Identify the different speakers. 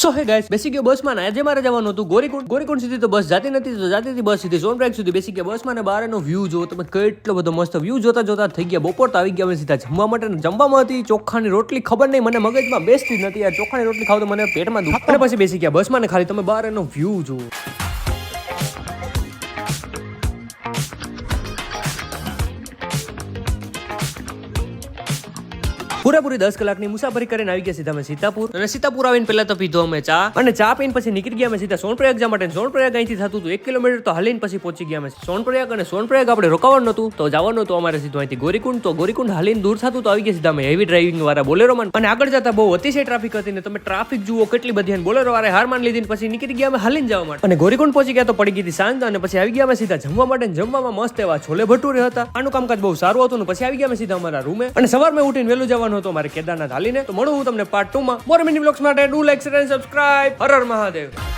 Speaker 1: સો હે ગાઈસ, બેસી ગયો બસમાં. આજે મારે જવાનું હતું ગોરીકુંડ સુધી. તો બસ જાતી નથી, તો જાતીથી બસ સીધી સોનપ્રયાગ સુધી બેસી ગયા બસમાં. ને બહારનો વ્યૂ જો તમે, કેટલો બધો મસ્ત વ્યૂ જોતા થઈ ગયા બપોર. તો આવી ગયા અમે સીધા જમવા માટે. જમવામાં હતી ચોખાની રોટલી. ખબર નહીં, મને મગજમાં બેસતી જ નથી યાર. ચોખાની રોટલી ખાવ તો મને પેટમાં દુખે. અને પછી બેસી ગયા બસમાં ને ખાલી તમે બહારનો વ્યૂ જુઓ. પૂરેપૂરી 10 કલાકની મુસાફરી કરીને આવી ગયા સીધા અમે સીતાપુર. અને સીતાપુર આવીને પહેલા તો પીધો અમે ચા, અને ચા પીને પછી નીકળી ગયા અમે સીધા સોનપ્રયાગ જવા માટે. સોનપ્રયાગ અહીંથી થતું હતું 1 કિલોમીટર, તો હાલીને પછી પહોંચી ગયા અમે સોનપ્રયાગ. અને સોનપ્રયાગ આપણે રોકાવાનું નતું, તો જવાનું હતું અમારે સીધું અહીંથી ગોરીકુંડ. તો ગોરીકુંડ હાલીને દૂર થતું, તો આવી ગયા સીધા અમે હેવી ડ્રાઇવિંગ વાળા બોલેરોમાં. અને આગળ જતા બહુ અતિશય ટ્રાફિક હતી ને તમે ટ્રાફિક જુઓ કેટલી બધી. અને બોલેરો વાળા હાર માન લીધી, પછી નીકળી ગયા અમે હાલીને જવા માટે. અને ગોરીકુંડ પહોંચી ગયા તો પડી ગઈ હતી સાંજ. અને પછી આવી ગયા અમે સીધા જમવા માટે. જમવામાં મસ્ત એવા છોલે ભટુરે હતા. આનું કામકાજ બહુ સારું હતું. ને પછી આવી ગયા અમે સીધા અમારા રૂમે. અને સવારમાં ઉઠીને વહેલું જવાનું હતું અમારે કેદારનાથ હાલીને. તો મળું હું તમને પાર્ટ 2 માં. મોર મિની બ્લોગ્સ માટે do like, share and subscribe. Har Har Mahadev.